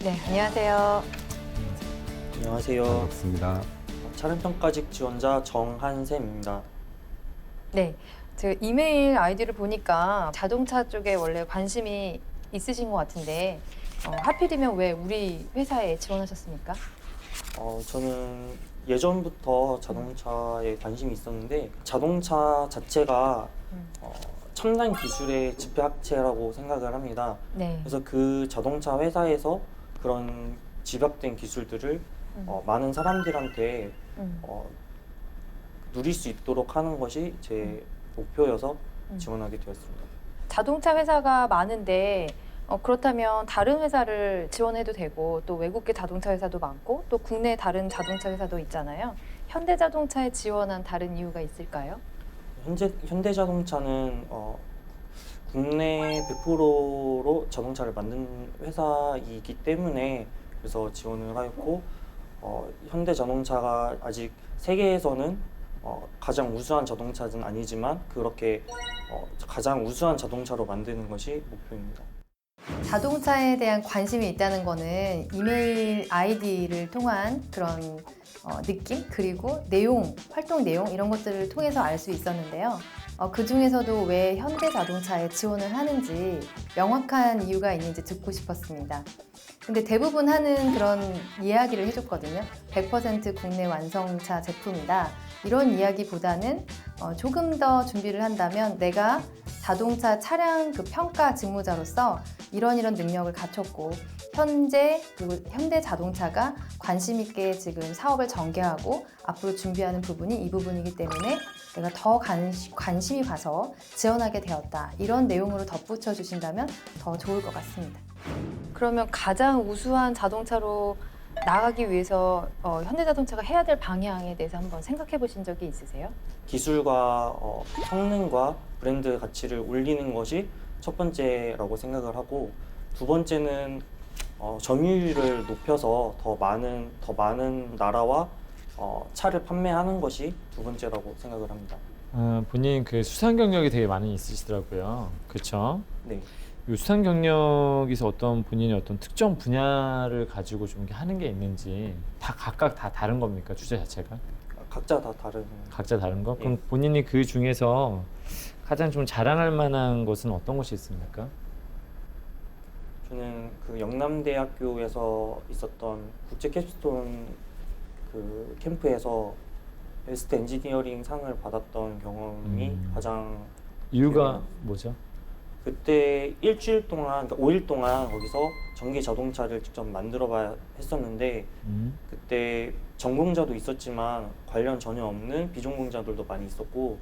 네, 안녕하세요. 안녕하세요. 반갑습니다. 차량평가직 지원자 정한샘입니다. 네, 제가 이메일 아이디를 보니까 자동차 쪽에 원래 관심이 있으신 것 같은데 하필이면 왜 우리 회사에 지원하셨습니까? 저는 예전부터 자동차에 관심이 있었는데 자동차 자체가 어, 첨단 기술의 집약체라고 생각을 합니다. 네. 그래서 그 자동차 회사에서 그런 집약된 기술들을 많은 사람들한테 음. 누릴 수 있도록 하는 것이 제 목표여서 음. 지원하게 되었습니다. 자동차 회사가 많은데 그렇다면 다른 회사를 지원해도 되고 또 외국계 자동차 회사도 많고 또 국내 다른 자동차 회사도 있잖아요. 현대자동차에 지원한 다른 이유가 있을까요? 현대자동차는 국내 100%로 자동차를 만든 회사이기 때문에 그래서 지원을 하였고 현대자동차가 아직 세계에서는 가장 우수한 자동차는 아니지만 그렇게 가장 우수한 자동차로 만드는 것이 목표입니다. 자동차에 대한 관심이 있다는 거는 이메일 아이디를 통한 그런 느낌 그리고 내용, 활동 내용 이런 것들을 통해서 알 수 있었는데요. 그 중에서도 왜 현대자동차에 지원을 하는지 명확한 이유가 있는지 듣고 싶었습니다. 근데 대부분 하는 그런 이야기를 해줬거든요. 100% 국내 완성차 제품이다. 이런 이야기보다는 조금 더 준비를 한다면 내가 자동차 차량 그 평가 직무자로서 이런 능력을 갖췄고 현재 그리고 현대자동차가 관심 있게 지금 사업을 전개하고 앞으로 준비하는 부분이 이 부분이기 때문에 내가 더 관심이 가서 지원하게 되었다. 이런 내용으로 덧붙여 주신다면 더 좋을 것 같습니다. 그러면 가장 우수한 자동차로 나가기 위해서 현대자동차가 해야 될 방향에 대해서 한번 생각해 보신 적이 있으세요? 기술과 성능과 브랜드 가치를 올리는 것이 첫 번째라고 생각을 하고 두 번째는 점유율을 높여서 더 많은 나라와 차를 판매하는 것이 두 번째라고 생각을 합니다. 본인 그 수상 경력이 되게 많이 있으시더라고요. 그렇죠? 네, 이 수상 경력에서 어떤 본인의 어떤 특정 분야를 가지고 좀 이렇게 하는 게 있는지 다 각각 다 다른 겁니까? 주제 자체가? 각자 다 다른. 각자 다른 거? 네. 그럼 본인이 그 중에서 가장 좀 자랑할 만한 것은 어떤 것이 있습니까? 저는 그 영남대학교에서 있었던 국제 캡스톤 그 캠프에서 베스트 엔지니어링 상을 받았던 경험이 가장 이유가 뭐죠? 그때 일주일 동안, 그러니까 5일 동안 거기서 전기 자동차를 직접 만들어봐야 했었는데 그때 전공자도 있었지만 관련 전혀 없는 비전공자들도 많이 있었고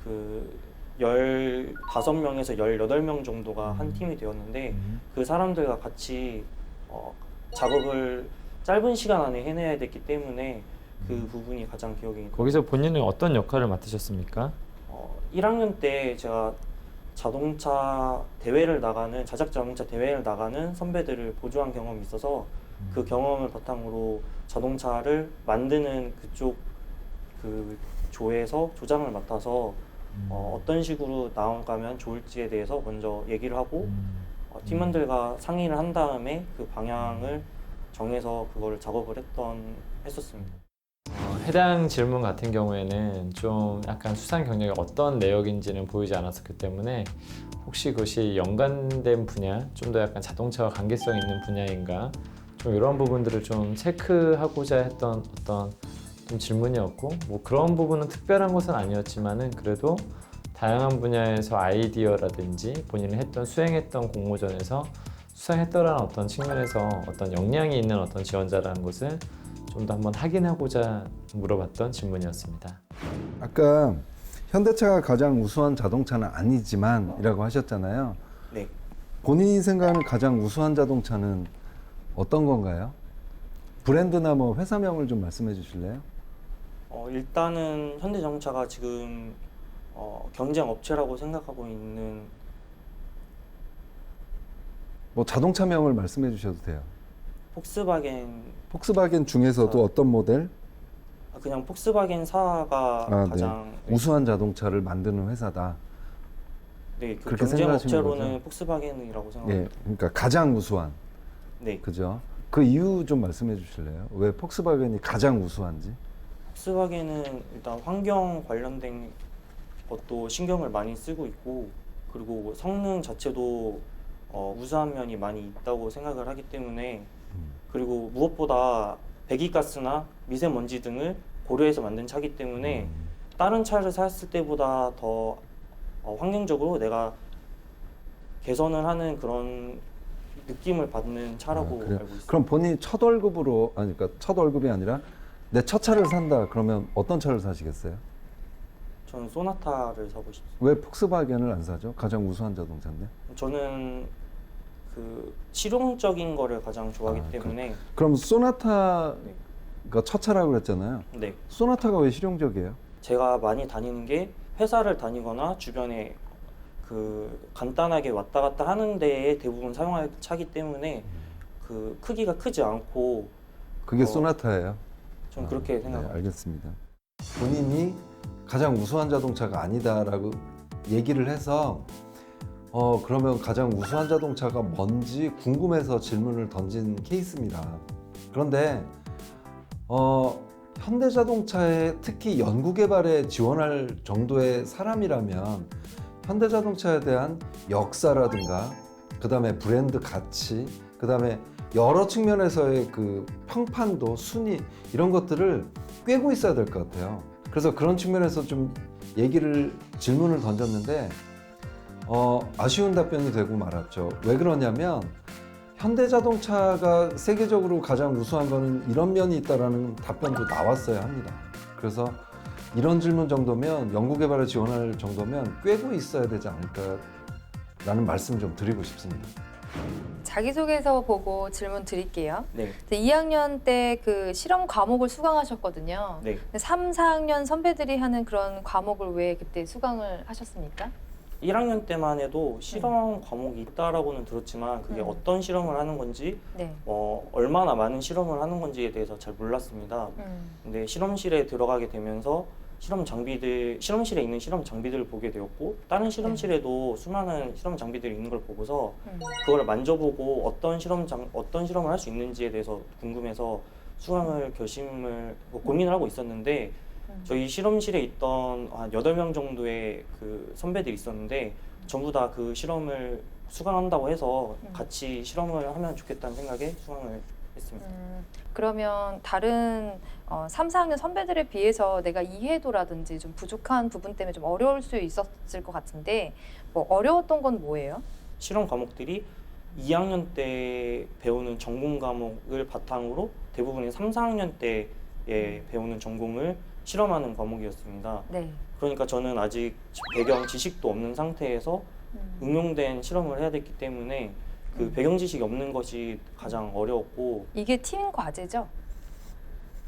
그 15명에서 18명 정도가 한 팀이 되었는데 그 사람들과 같이 작업을 짧은 시간 안에 해내야 됐기 때문에 그 부분이 가장 기억에 거기서 본인은 어떤 역할을 맡으셨습니까? 1학년 때 제가 자동차 대회를 나가는 자작 자동차 대회를 나가는 선배들을 보조한 경험이 있어서 그 경험을 바탕으로 자동차를 만드는 그쪽 그 조에서 조장을 맡아서 어떤 식으로 나아가면 좋을지에 대해서 먼저 얘기를 하고 팀원들과 상의를 한 다음에 그 방향을 정해서 그걸 작업을 했었습니다. 해당 질문 같은 경우에는 좀 약간 수상 경력이 어떤 내역인지는 보이지 않았었기 때문에 혹시 그것이 연관된 분야, 좀 더 약간 자동차와 관계성 있는 분야인가 좀 이런 부분들을 좀 체크하고자 했던 어떤 좀 질문이었고 뭐 그런 부분은 특별한 것은 아니었지만은 그래도 다양한 분야에서 아이디어라든지 본인이 수행했던 공모전에서 수상했더라는 어떤 측면에서 어떤 역량이 있는 어떤 지원자라는 것을 좀 더 한번 확인하고자 물어봤던 질문이었습니다. 아까 현대차가 가장 우수한 자동차는 아니지만 이라고 하셨잖아요. 네. 본인이 생각하는 가장 우수한 자동차는 어떤 건가요? 브랜드나 뭐 회사명을 좀 말씀해 주실래요? 일단은 현대자동차가 지금 경쟁 업체라고 생각하고 있는 뭐 자동차명을 말씀해 주셔도 돼요. 폭스바겐 중에서도 어떤 모델? 그냥 폭스바겐사가 네. 가장 우수한 자동차를 만드는 회사다. 네, 그 그렇게 경쟁 생각하시는 업체로는 거죠? 폭스바겐이라고 예, 생각합니다. 그러니까 가장 우수한. 네, 그죠? 그 이유 좀 말씀해 주실래요? 왜 폭스바겐이 가장 우수한지? 폭스바겐은 일단 환경 관련된 것도 신경을 많이 쓰고 있고, 그리고 성능 자체도 우수한 면이 많이 있다고 생각을 하기 때문에, 그리고 무엇보다 배기가스나 미세먼지 등을 고려해서 만든 차기 때문에 다른 차를 샀을 때보다 더 환경적으로 내가 개선을 하는 그런 느낌을 받는 차라고 그래요? 알고 있습니다. 그럼 본인이 첫 월급으로, 아니 그러니까 첫 월급이 아니라 내 첫 차를 산다 그러면 어떤 차를 사시겠어요? 저는 소나타를 사고 싶습니다. 왜 폭스바겐을 안 사죠? 가장 우수한 자동차인데. 저는 그 실용적인 거를 가장 좋아하기 때문에. 그럼 소나타가 첫 차라고 그랬잖아요. 네, 소나타가 왜 실용적이에요? 제가 많이 다니는 게 회사를 다니거나 주변에 그 간단하게 왔다 갔다 하는 데에 대부분 사용할 차기 때문에 그 크기가 크지 않고, 그게 소나타예요. 저는 그렇게 생각합니다. 네, 알겠습니다. 본인이 가장 우수한 자동차가 아니다라고 얘기를 해서 그러면 가장 우수한 자동차가 뭔지 궁금해서 질문을 던진 케이스입니다. 그런데 현대자동차에 특히 연구개발에 지원할 정도의 사람이라면 현대자동차에 대한 역사라든가 그 다음에 브랜드 가치, 그 다음에 여러 측면에서의 그 평판도, 순위 이런 것들을 꿰고 있어야 될 것 같아요. 그래서 그런 측면에서 좀 질문을 던졌는데 아쉬운 답변이 되고 말았죠. 왜 그러냐면 현대자동차가 세계적으로 가장 우수한 거는 이런 면이 있다라는 답변도 나왔어야 합니다. 그래서 이런 질문 정도면 연구개발에 지원할 정도면 꿰고 있어야 되지 않을까라는 말씀 좀 드리고 싶습니다. 자기소개서 보고 질문 드릴게요. 네, 2학년 때 그 실험 과목을 수강하셨거든요. 네. 3, 4학년 선배들이 하는 그런 과목을 왜 그때 수강을 하셨습니까? 1학년 때만 해도 실험 과목이 있다라고는 들었지만 그게 어떤 실험을 하는 건지, 네. 얼마나 많은 실험을 하는 건지에 대해서 잘 몰랐습니다. 근데 실험실에 들어가게 되면서 실험실에 있는 실험 장비들을 보게 되었고, 다른 실험실에도 수많은 실험 장비들이 있는 걸 보고서 그걸 만져보고 어떤 실험을 할 수 있는지에 대해서 궁금해서 수강을 고민을 하고 있었는데, 저희 실험실에 있던 한 8명 정도의 그 선배들이 있었는데 전부 다 그 실험을 수강한다고 해서 같이 실험을 하면 좋겠다는 생각에 수강을 했습니다. 그러면 다른 3, 4학년 선배들에 비해서 내가 이해도라든지 좀 부족한 부분 때문에 좀 어려울 수 있었을 것 같은데, 뭐 어려웠던 건 뭐예요? 실험 과목들이 2학년 때 배우는 전공 과목을 바탕으로 대부분의 3, 4학년 때에 배우는 전공을 실험하는 과목이었습니다. 네. 그러니까 저는 아직 배경 지식도 없는 상태에서 응용된 실험을 해야 됐기 때문에 그 배경 지식이 없는 것이 가장 어려웠고, 이게 팀 과제죠?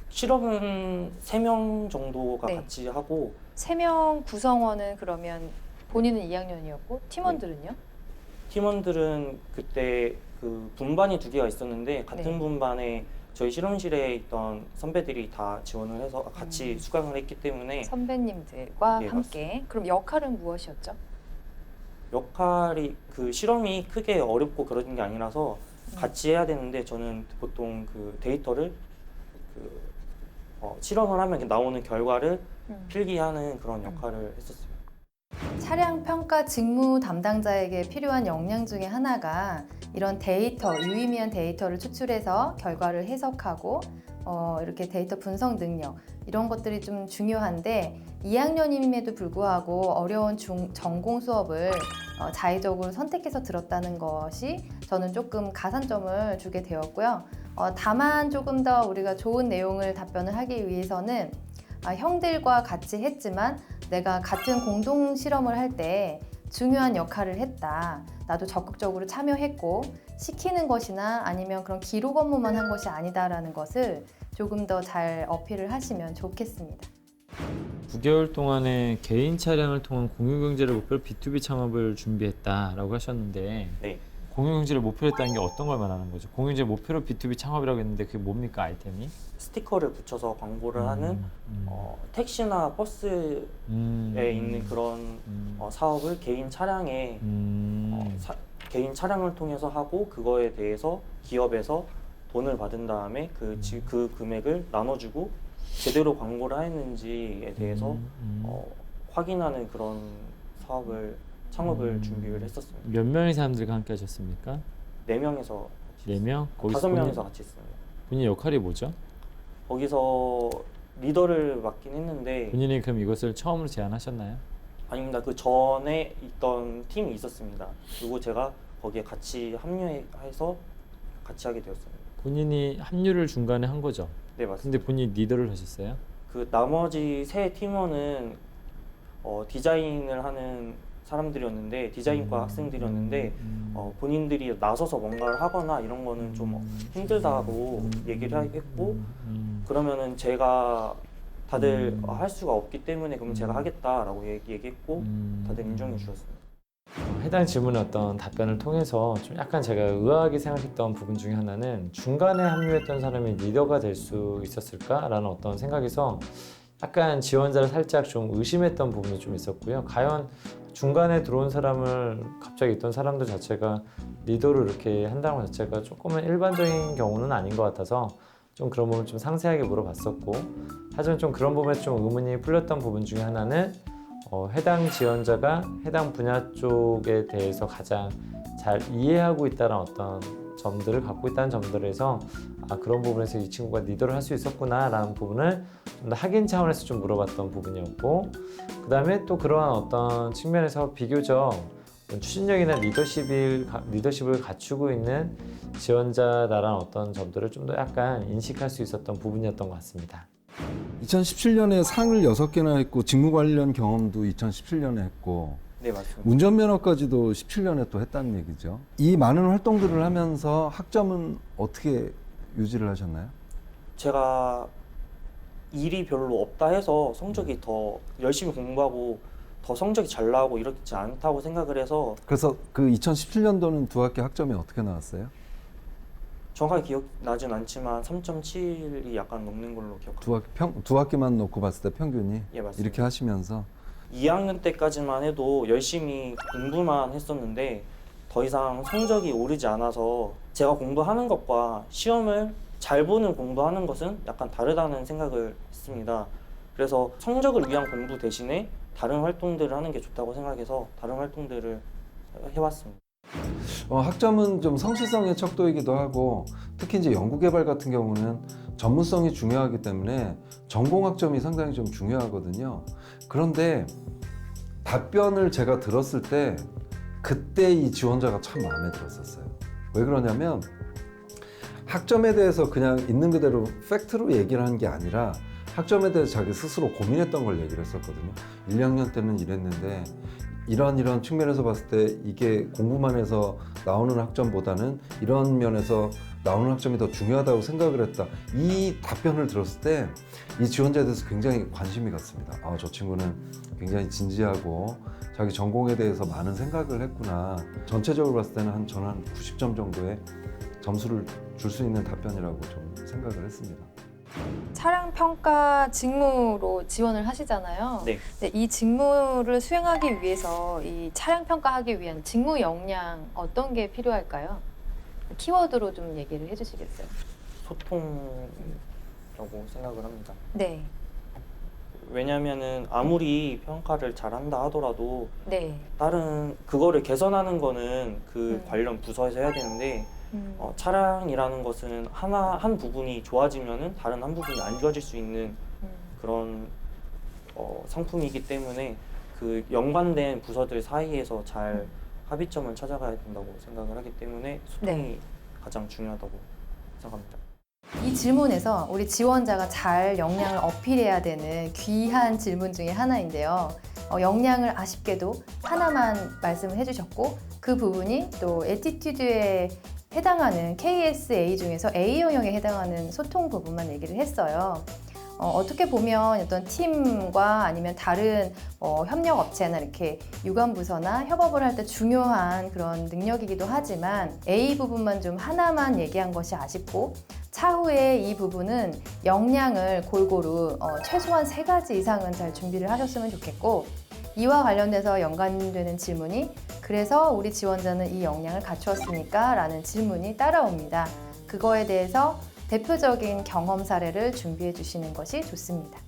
실험은 3명 정도가 네. 같이 하고, 3명 구성원은 그러면 본인은 2학년이었고 팀원들은요? 팀원들은 그때 그 분반이 2개가 있었는데 같은 네. 분반에 저희 실험실에 있던 선배들이 다 지원을 해서 같이 수강을 했기 때문에 선배님들과 네, 함께. 그럼 역할은 무엇이었죠? 역할이 그 실험이 크게 어렵고 그런 게 아니라서 같이 해야 되는데, 저는 보통 그 데이터를 실험을 하면 나오는 결과를 필기하는 그런 역할을 했었어요. 차량 평가 직무 담당자에게 필요한 역량 중에 하나가 이런 데이터, 유의미한 데이터를 추출해서 결과를 해석하고 이렇게 데이터 분석 능력, 이런 것들이 좀 중요한데, 2학년임에도 불구하고 어려운 전공 수업을 자의적으로 선택해서 들었다는 것이 저는 조금 가산점을 주게 되었고요. 다만 조금 더 우리가 좋은 내용을 답변을 하기 위해서는 형들과 같이 했지만 내가 같은 공동 실험을 할 때 중요한 역할을 했다. 나도 적극적으로 참여했고 시키는 것이나 아니면 그런 기록 업무만 한 것이 아니다라는 것을 조금 더 잘 어필을 하시면 좋겠습니다. 9개월 동안에 개인 차량을 통한 공유경제를 목표로 B2B 창업을 준비했다라고 하셨는데, 네. 공유경제를 목표로 했다는 게 어떤 걸 말하는 거죠? 공유경제 목표로 B2B 창업이라고 했는데 그게 뭡니까, 아이템이? 스티커를 붙여서 광고를 하는 택시나 버스에 있는 그런 사업을 개인 차량에 개인 차량을 통해서 하고, 그거에 대해서 기업에서 돈을 받은 다음에 그 금액을 나눠주고 제대로 광고를 했는지에 대해서 확인하는 그런 사업을 창업을 준비를 했었습니다. 몇 명의 사람들과 함께 하셨습니까? 4명에서 4명? 거기서 5명에서 같이 했습니다. 본인 역할이 뭐죠? 거기서 리더를 맡긴 했는데 본인이 그럼 이것을 처음으로 제안하셨나요? 아닙니다. 그 전에 있던 팀이 있었습니다. 그리고 제가 거기에 같이 합류해서 같이 하게 되었습니다. 본인이 합류를 중간에 한 거죠? 네, 맞습니다. 근데 본인이 리더를 하셨어요? 그 나머지 세 팀원은 디자인을 하는 사람들이었는데 디자인과 학생들이었는데 본인들이 나서서 뭔가를 하거나 이런 거는 좀 힘들다고 얘기를 했고 그러면은 제가 다들 할 수가 없기 때문에 그럼 제가 하겠다라고 얘기했고 다들 인정해 주셨습니다. 해당 질문의 어떤 답변을 통해서 좀 약간 제가 의아하게 생각했던 부분 중에 하나는 중간에 합류했던 사람이 리더가 될 수 있었을까라는 어떤 생각에서 약간 지원자를 살짝 좀 의심했던 부분이 좀 있었고요. 과연 중간에 들어온 사람을 갑자기 있던 사람들 자체가 리더를 이렇게 한다는 것 자체가 조금은 일반적인 경우는 아닌 것 같아서 좀 그런 부분 좀 상세하게 물어봤었고, 하지만 좀 그런 부분에 좀 의문이 풀렸던 부분 중에 하나는 해당 지원자가 해당 분야 쪽에 대해서 가장 잘 이해하고 있다는 어떤 점들을 갖고 있다는 점들에서 그런 부분에서 이 친구가 리더를 할 수 있었구나 라는 부분을 좀 더 확인 차원에서 좀 물어봤던 부분이었고, 그 다음에 또 그러한 어떤 측면에서 비교적 추진력이나 리더십을 갖추고 있는 지원자다라는 어떤 점들을 좀 더 약간 인식할 수 있었던 부분이었던 것 같습니다. 2017년에 상을 6개나 했고 직무 관련 경험도 2017년에 했고 네, 맞습니다. 운전면허까지도 17년에 또 했다는 얘기죠. 이 많은 활동들을 하면서 학점은 어떻게 유지를 하셨나요? 제가 일이 별로 없다 해서 성적이 더 열심히 공부하고 더 성적이 잘 나오고 이렇지 않다고 생각을 해서 그래서 그 2017년도는 두 학기 학점이 어떻게 나왔어요? 정확하게 기억나진 않지만 3.7이 약간 넘는 걸로 기억합니다. 두 학기만 놓고 봤을 때 평균이 예, 맞습니다. 이렇게 하시면서 2학년 때까지만 해도 열심히 공부만 했었는데 더 이상 성적이 오르지 않아서 제가 공부하는 것과 시험을 잘 보는 공부하는 것은 약간 다르다는 생각을 했습니다. 그래서 성적을 위한 공부 대신에 다른 활동들을 하는 게 좋다고 생각해서 다른 활동들을 해왔습니다. 학점은 좀 성실성의 척도이기도 하고 특히 이제 연구개발 같은 경우는 전문성이 중요하기 때문에 전공 학점이 상당히 좀 중요하거든요. 그런데 답변을 제가 들었을 때 그때 이 지원자가 참 마음에 들었었어요. 왜 그러냐면 학점에 대해서 그냥 있는 그대로 팩트로 얘기를 하는 게 아니라 학점에 대해서 자기 스스로 고민했던 걸 얘기를 했었거든요. 1, 2학년 때는 이랬는데 이런 측면에서 봤을 때 이게 공부만 해서 나오는 학점보다는 이런 면에서 나오는 학점이 더 중요하다고 생각을 했다. 이 답변을 들었을 때 이 지원자에 대해서 굉장히 관심이 갔습니다. 저 친구는 굉장히 진지하고 자기 전공에 대해서 많은 생각을 했구나. 전체적으로 봤을 때는 저는 한 90점 정도의 점수를 줄 수 있는 답변이라고 좀 생각을 했습니다. 차량 평가 직무로 지원을 하시잖아요. 네. 근데 이 직무를 수행하기 위해서 이 차량 평가하기 위한 직무 역량 어떤 게 필요할까요? 키워드로 좀 얘기를 해주시겠어요? 소통이라고 생각을 합니다. 네, 왜냐면은 아무리 평가를 잘한다 하더라도 네. 다른 그거를 개선하는 거는 그 관련 부서에서 해야 되는데 차량이라는 것은 한 부분이 좋아지면은 다른 한 부분이 안 좋아질 수 있는 그런 상품이기 때문에 그 연관된 부서들 사이에서 잘 합의점을 찾아가야 된다고 생각을 하기 때문에 소통이 네. 가장 중요하다고 생각합니다. 이 질문에서 우리 지원자가 잘 역량을 어필해야 되는 귀한 질문 중에 하나인데요. 역량을 아쉽게도 하나만 말씀을 해주셨고 그 부분이 또 애티튜드에 해당하는 KSA 중에서 A 영역에 해당하는 소통 부분만 얘기를 했어요. 어떻게 보면 어떤 팀과 아니면 다른 협력 업체나 이렇게 유관 부서나 협업을 할 때 중요한 그런 능력이기도 하지만 A 부분만 좀 하나만 얘기한 것이 아쉽고 차후에 이 부분은 역량을 골고루 최소한 3가지 이상은 잘 준비를 하셨으면 좋겠고 이와 관련돼서 연관되는 질문이 그래서 우리 지원자는 이 역량을 갖추었습니까? 라는 질문이 따라옵니다. 그거에 대해서 대표적인 경험 사례를 준비해 주시는 것이 좋습니다.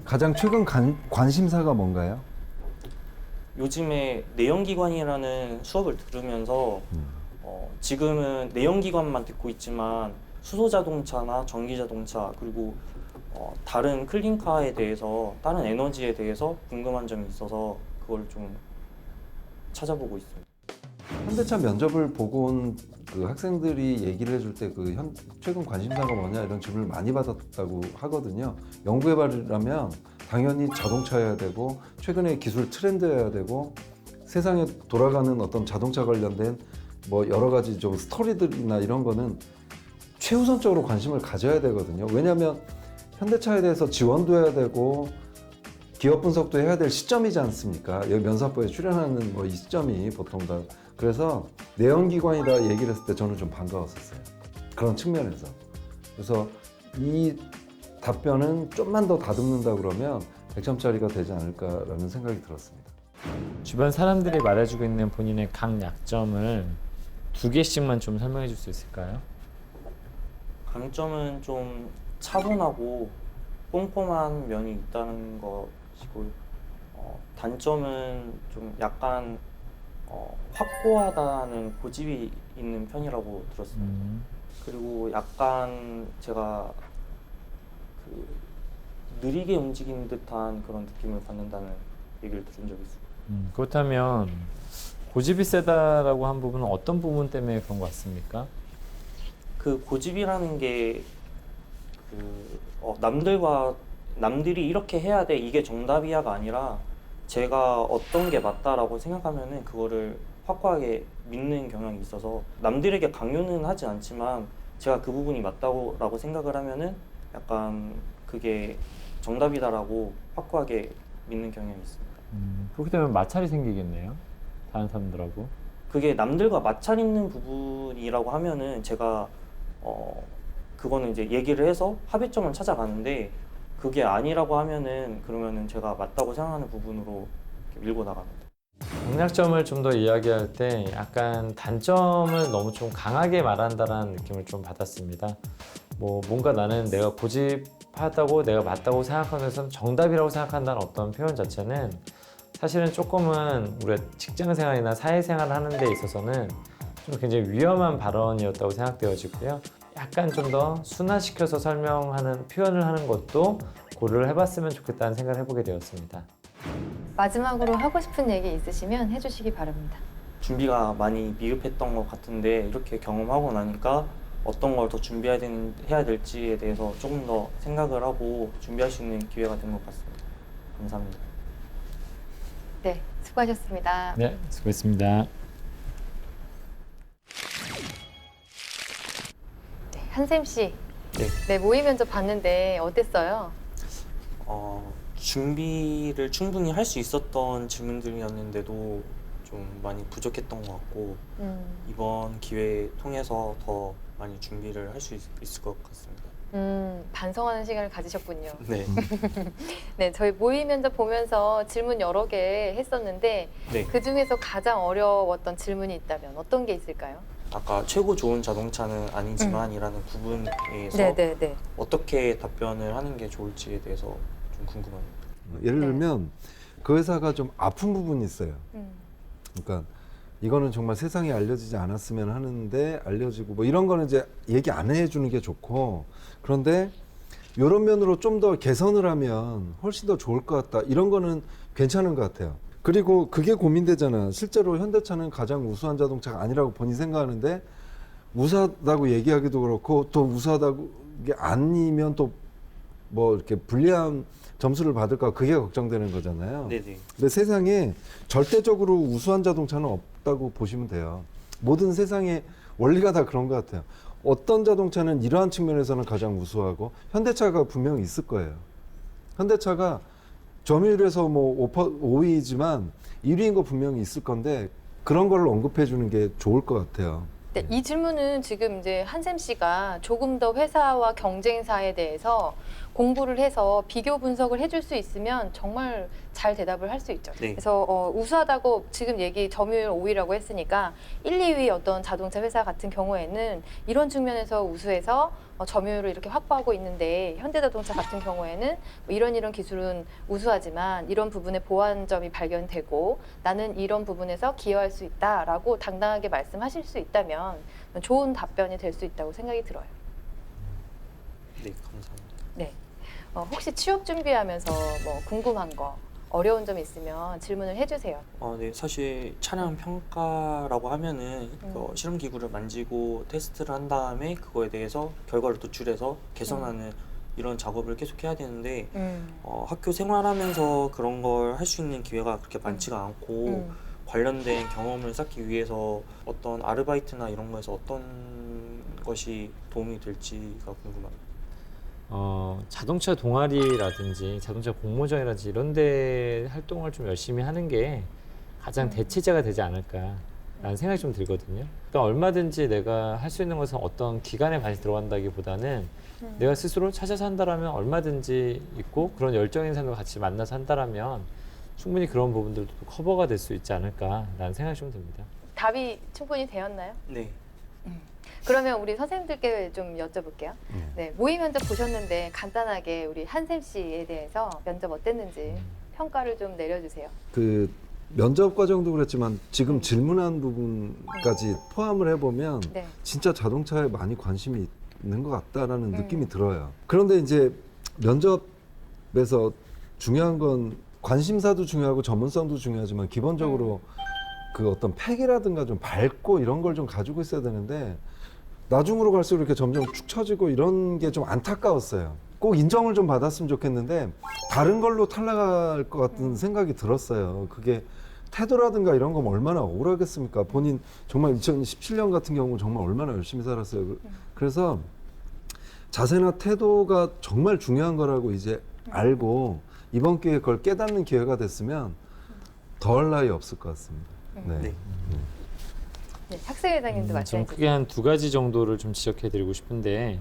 가장 최근 관심사가 뭔가요? 요즘에 내연기관이라는 수업을 들으면서 지금은 내연기관만 듣고 있지만 수소자동차나 전기자동차 그리고 다른 클린카에 대해서 다른 에너지에 대해서 궁금한 점이 있어서 그걸 좀 찾아보고 있습니다. 현대차 면접을 보고 온 그 학생들이 얘기를 해줄 때 그 최근 관심사가 뭐냐 이런 질문을 많이 받았다고 하거든요. 연구개발이라면 당연히 자동차여야 되고 최근의 기술 트렌드여야 되고 세상에 돌아가는 어떤 자동차 관련된 뭐 여러 가지 좀 스토리들이나 이런 거는 최우선적으로 관심을 가져야 되거든요. 왜냐하면 현대차에 대해서 지원도 해야 되고 기업 분석도 해야 될 시점이지 않습니까? 여기 면사포에 출연하는 뭐 이 시점이 보통 다. 그래서 내연기관이다 얘기를 했을 때 저는 좀 반가웠었어요. 그런 측면에서. 그래서 이 답변은 좀만 더 다듬는다 그러면 100점짜리가 되지 않을까라는 생각이 들었습니다. 주변 사람들이 말해주고 있는 본인의 강약점을 2개씩만 좀 설명해 줄 수 있을까요? 강점은 좀 차분하고 꼼꼼한 면이 있다는 것이고 단점은 좀 약간 확고하다는 고집이 있는 편이라고 들었습니다. 그리고 약간 제가 그 느리게 움직이는 듯한 그런 느낌을 받는다는 얘기를 들은 적이 있습니다. 그렇다면 고집이 세다라고 한 부분은 어떤 부분 때문에 그런 것 같습니까? 그 고집이라는 게 남들이 이렇게 해야 돼 이게 정답이야가 아니라 제가 어떤 게 맞다라고 생각하면은 그거를 확고하게 믿는 경향이 있어서 남들에게 강요는 하지 않지만 제가 그 부분이 맞다고 생각을 하면은 약간 그게 정답이다라고 확고하게 믿는 경향이 있습니다. 그렇게 되면 마찰이 생기겠네요. 다른 사람들하고. 그게 남들과 마찰 있는 부분이라고 하면은 제가 그거는 이제 얘기를 해서 합의점을 찾아가는데 그게 아니라고 하면은 그러면은 제가 맞다고 생각하는 부분으로 이렇게 밀고 나갑니다. 강약점을 좀 더 이야기할 때 약간 단점을 너무 좀 강하게 말한다라는 느낌을 좀 받았습니다. 뭔가 나는 내가 고집하다고 내가 맞다고 생각하는 것은 정답이라고 생각한다는 어떤 표현 자체는 사실은 조금은 우리가 직장생활이나 사회생활을 하는 데 있어서는 좀 굉장히 위험한 발언이었다고 생각되어지고요. 약간 좀 더 순화시켜서 설명하는 표현을 하는 것도 고려를 해봤으면 좋겠다는 생각을 해보게 되었습니다. 마지막으로 하고 싶은 얘기 있으시면 해주시기 바랍니다. 준비가 많이 미흡했던 것 같은데 이렇게 경험하고 나니까 어떤 걸 더 해야 될지에 대해서 조금 더 생각을 하고 준비할 수 있는 기회가 된 것 같습니다. 감사합니다. 네, 수고하셨습니다. 네, 수고했습니다. 한샘 씨, 네. 모의 면접 봤는데 어땠어요? 준비를 충분히 할 수 있었던 질문들이었는데도 좀 많이 부족했던 것 같고 이번 기회 통해서 더 많이 준비를 할 수 있을 것 같습니다. 반성하는 시간을 가지셨군요. 네. 네, 저희 모의 면접 보면서 질문 여러 개 했었는데 네. 그 중에서 가장 어려웠던 질문이 있다면 어떤 게 있을까요? 아까 최고 좋은 자동차는 아니지만이라는 부분에서 네. 어떻게 답변을 하는 게 좋을지에 대해서 좀 궁금합니다. 예를 네. 들면 그 회사가 좀 아픈 부분이 있어요. 그러니까 이거는 정말 세상에 알려지지 않았으면 하는데 알려지고 뭐 이런 거는 이제 얘기 안 해주는 게 좋고 그런데 이런 면으로 좀 더 개선을 하면 훨씬 더 좋을 것 같다. 이런 거는 괜찮은 것 같아요. 그리고 그게 고민되잖아. 실제로 현대차는 가장 우수한 자동차가 아니라고 본인이 생각하는데 우수하다고 얘기하기도 그렇고 또 우수하다고 이게 아니면 또 뭐 이렇게 불리한 점수를 받을까 그게 걱정되는 거잖아요. 네네. 근데 세상에 절대적으로 우수한 자동차는 없다고 보시면 돼요. 모든 세상의 원리가 다 그런 것 같아요. 어떤 자동차는 이러한 측면에서는 가장 우수하고 현대차가 분명히 있을 거예요. 현대차가 점유율에서 뭐 5위이지만 1위인 거 분명히 있을 건데 그런 걸 언급해 주는 게 좋을 것 같아요. 네, 이 질문은 지금 이제 한샘 씨가 조금 더 회사와 경쟁사에 대해서 공부를 해서 비교 분석을 해줄 수 있으면 정말 잘 대답을 할 수 있죠. 네. 그래서 우수하다고 지금 얘기 점유율 5위라고 했으니까 1, 2위 어떤 자동차 회사 같은 경우에는 이런 측면에서 우수해서 점유율을 이렇게 확보하고 있는데 현대자동차 같은 경우에는 뭐 이런 기술은 우수하지만 이런 부분에 보완점이 발견되고 나는 이런 부분에서 기여할 수 있다라고 당당하게 말씀하실 수 있다면 좋은 답변이 될 수 있다고 생각이 들어요. 네, 감사합니다. 네. 혹시 취업 준비하면서 뭐 궁금한 거, 어려운 점 있으면 질문을 해주세요. 네, 사실 차량 평가라고 하면은 실험 기구를 만지고 테스트를 한 다음에 그거에 대해서 결과를 도출해서 개선하는 이런 작업을 계속 해야 되는데 학교 생활하면서 그런 걸 할 수 있는 기회가 그렇게 많지가 않고 관련된 경험을 쌓기 위해서 어떤 아르바이트나 이런 거에서 어떤 것이 도움이 될지가 궁금합니다. 자동차 동아리라든지 자동차 공모전이라든지 이런 데 활동을 좀 열심히 하는 게 가장 대체제가 되지 않을까라는 생각이 좀 들거든요. 그러니까 얼마든지 내가 할 수 있는 것은 어떤 기관에 반드시 들어간다기보다는 내가 스스로 찾아서 한다라면 얼마든지 있고 그런 열정인 사람과 같이 만나서 한다라면 충분히 그런 부분들도 커버가 될 수 있지 않을까라는 생각이 좀 듭니다. 답이 충분히 되었나요? 네. 그러면 우리 선생님들께 좀 여쭤볼게요. 네, 모의 면접 보셨는데 간단하게 우리 한샘 씨에 대해서 면접 어땠는지 평가를 좀 내려주세요. 그 면접 과정도 그랬지만 지금 질문한 부분까지 포함을 해보면 네. 진짜 자동차에 많이 관심이 있는 것 같다라는 느낌이 들어요. 그런데 이제 면접에서 중요한 건 관심사도 중요하고 전문성도 중요하지만 기본적으로 그 어떤 팩이라든가 좀 밝고 이런 걸 좀 가지고 있어야 되는데 나중으로 갈수록 이렇게 점점 축 처지고 이런 게 좀 안타까웠어요. 꼭 인정을 좀 받았으면 좋겠는데 다른 걸로 탈락할 것 같은 생각이 들었어요. 그게 태도라든가 이런 거면 얼마나 억울하겠습니까? 본인 정말 2017년 같은 경우 정말 얼마나 열심히 살았어요. 그래서 자세나 태도가 정말 중요한 거라고 이제 알고 이번 기회에 그걸 깨닫는 기회가 됐으면 더할 나위 없을 것 같습니다. 네. 네, 학생회장님도 좀 말씀해 크게 주세요. 한 두 가지 정도를 좀 지적해드리고 싶은데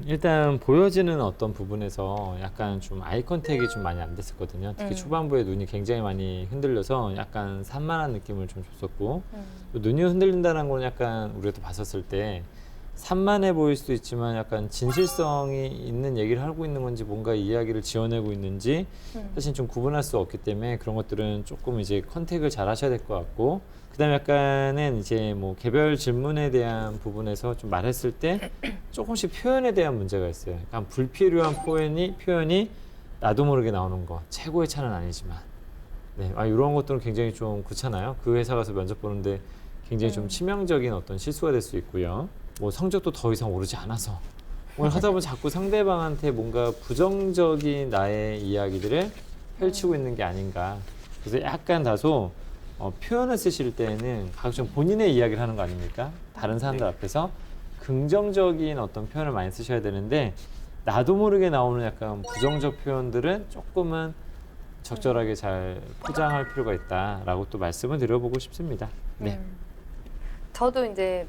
일단 보여지는 어떤 부분에서 약간 좀 아이 컨택이 좀 많이 안 됐었거든요. 특히 초반부에 눈이 굉장히 많이 흔들려서 약간 산만한 느낌을 좀 줬었고 또 눈이 흔들린다는 건 약간 우리가 또 봤었을 때 산만해 보일 수도 있지만 약간 진실성이 있는 얘기를 하고 있는 건지 뭔가 이야기를 지어내고 있는지 사실 좀 구분할 수 없기 때문에 그런 것들은 조금 이제 컨택을 잘 하셔야 될 것 같고 그다음에 약간은 이제 뭐 개별 질문에 대한 부분에서 좀 말했을 때 조금씩 표현에 대한 문제가 있어요. 약간 불필요한 표현이 나도 모르게 나오는 거 최고의 차는 아니지만 네, 이런 것들은 굉장히 좀 그렇잖아요. 그 회사 가서 면접 보는데 굉장히 좀 치명적인 어떤 실수가 될 수 있고요. 뭐 성적도 더 이상 오르지 않아서 뭘 하다 보면 자꾸 상대방한테 뭔가 부정적인 나의 이야기들을 펼치고 있는 게 아닌가. 그래서 약간 다소 표현을 쓰실 때는 가급적 본인의 이야기를 하는 거 아닙니까? 다른 사람들 앞에서 긍정적인 어떤 표현을 많이 쓰셔야 되는데 나도 모르게 나오는 약간 부정적 표현들은 조금은 적절하게 잘 포장할 필요가 있다라고 또 말씀을 드려보고 싶습니다. 네. 저도 이제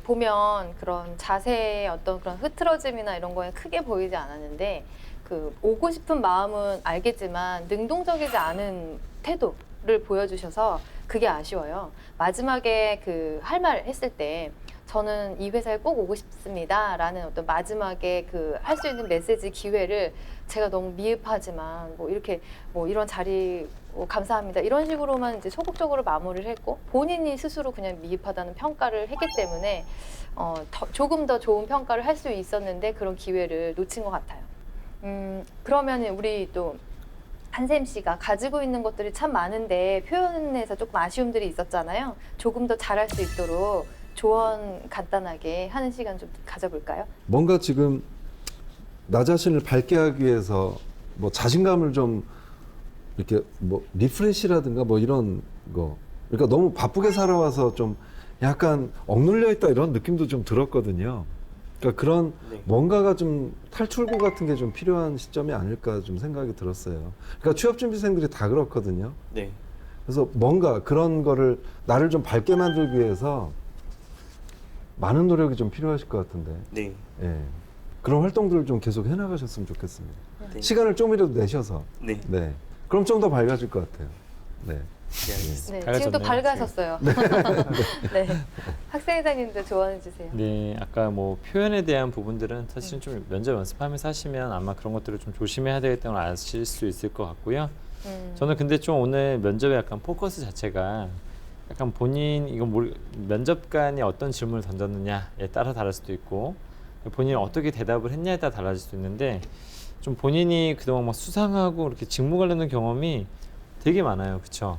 보면 그런 자세의 어떤 그런 흐트러짐이나 이런 거에 크게 보이지 않았는데 그 오고 싶은 마음은 알겠지만 능동적이지 않은 태도를 보여주셔서 그게 아쉬워요. 마지막에 그 할 말 했을 때 저는 이 회사에 꼭 오고 싶습니다라는 어떤 마지막에 그 할 수 있는 메시지 기회를 제가 너무 미흡하지만 뭐 이렇게 뭐 이런 자리 감사합니다 이런 식으로만 이제 소극적으로 마무리를 했고 본인이 스스로 그냥 미흡하다는 평가를 했기 때문에 조금 더 좋은 평가를 할 수 있었는데 그런 기회를 놓친 것 같아요. 그러면 우리 또 한샘 씨가 가지고 있는 것들이 참 많은데 표현에서 조금 아쉬움들이 있었잖아요. 조금 더 잘할 수 있도록 조언 간단하게 하는 시간 좀 가져볼까요? 뭔가 지금 나 자신을 밝게 하기 위해서 뭐 자신감을 좀 이렇게 뭐 리프레시라든가 뭐 이런 거 그러니까 너무 바쁘게 살아와서 좀 약간 억눌려 있다 이런 느낌도 좀 들었거든요. 그러니까 그런 뭔가가 좀 탈출구 같은 게 좀 필요한 시점이 아닐까 좀 생각이 들었어요. 그러니까 취업준비생들이 다 그렇거든요. 네. 그래서 뭔가 그런 거를 나를 좀 밝게 만들기 위해서 많은 노력이 좀 필요하실 것 같은데. 네. 예. 그런 활동들을 좀 계속 해나가셨으면 좋겠습니다. 네. 시간을 좀이라도 내셔서. 네. 네. 그럼 좀 더 밝아질 것 같아요. 네. 네, 알겠습니다. 네, 지금도 밝아졌네요. 밝아졌어요. 네. 학생회장님도 조언해 주세요. 네, 아까 뭐 표현에 대한 부분들은 사실 좀 면접 연습하면서 하시면 아마 그런 것들을 좀 조심해야 되겠다는 걸 아실 수 있을 것 같고요. 저는 근데 좀 오늘 면접의 약간 포커스 자체가 약간 본인 이거 면접관이 어떤 질문을 던졌느냐에 따라 다를 수도 있고 본인이 어떻게 대답을 했냐에 따라 달라질 수도 있는데 좀 본인이 그동안 막 수상하고 이렇게 직무 관련된 경험이 되게 많아요, 그렇죠?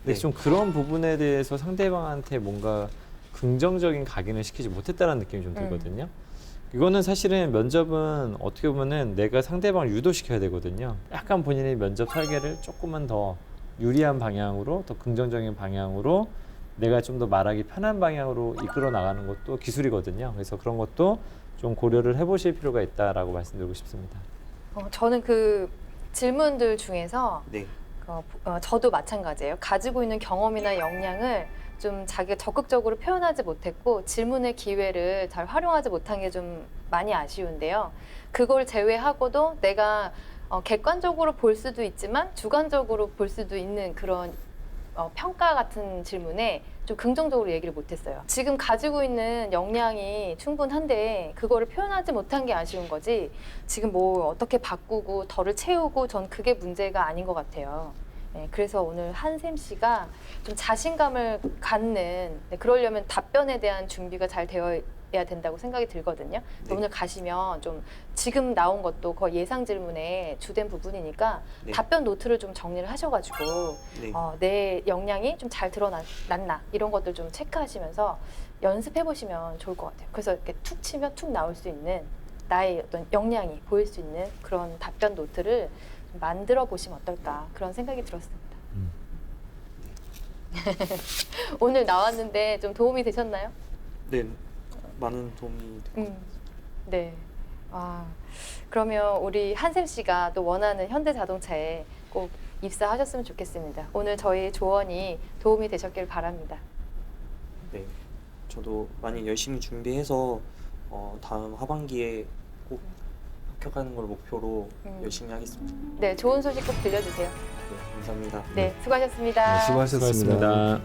근데 네. 좀 그런 부분에 대해서 상대방한테 뭔가 긍정적인 각인을 시키지 못했다는 느낌이 좀 들거든요. 이거는 사실은 면접은 어떻게 보면은 내가 상대방을 유도시켜야 되거든요. 약간 본인의 면접 설계를 조금만 더 유리한 방향으로, 더 긍정적인 방향으로 내가 좀 더 말하기 편한 방향으로 이끌어 나가는 것도 기술이거든요. 그래서 그런 것도 좀 고려를 해보실 필요가 있다라고 말씀드리고 싶습니다. 저는 그 질문들 중에서 네. 저도 마찬가지예요. 가지고 있는 경험이나 역량을 좀 자기가 적극적으로 표현하지 못했고 질문의 기회를 잘 활용하지 못한 게 좀 많이 아쉬운데요. 그걸 제외하고도 내가 객관적으로 볼 수도 있지만 주관적으로 볼 수도 있는 그런 평가 같은 질문에 좀 긍정적으로 얘기를 못했어요. 지금 가지고 있는 역량이 충분한데 그거를 표현하지 못한 게 아쉬운 거지 지금 뭐 어떻게 바꾸고 덜을 채우고 전 그게 문제가 아닌 것 같아요. 네, 그래서 오늘 한샘 씨가 좀 자신감을 갖는 그러려면 답변에 대한 준비가 잘 되어야 된다고 생각이 들거든요. 네. 오늘 가시면 좀 지금 나온 것도 거의 예상 질문의 주된 부분이니까 네. 답변 노트를 좀 정리를 하셔가지고 네. 내 역량이 좀 잘 드러났나 이런 것들 좀 체크하시면서 연습해 보시면 좋을 것 같아요. 그래서 이렇게 툭 치면 툭 나올 수 있는 나의 어떤 역량이 보일 수 있는 그런 답변 노트를 좀 만들어 보시면 어떨까 그런 생각이 들었습니다. 오늘 나왔는데 좀 도움이 되셨나요? 네. 많은 도움이 되고 네. 그러면 우리 한샘 씨가 또 원하는 현대자동차에 꼭 입사하셨으면 좋겠습니다. 오늘 저희 조언이 도움이 되셨길 바랍니다. 네. 저도 많이 열심히 준비해서 다음 하반기에 꼭 합격하는 걸 목표로 열심히 하겠습니다. 네, 좋은 소식 꼭 들려주세요. 네, 감사합니다. 네, 수고하셨습니다. 네, 수고하셨습니다. 수고하셨습니다.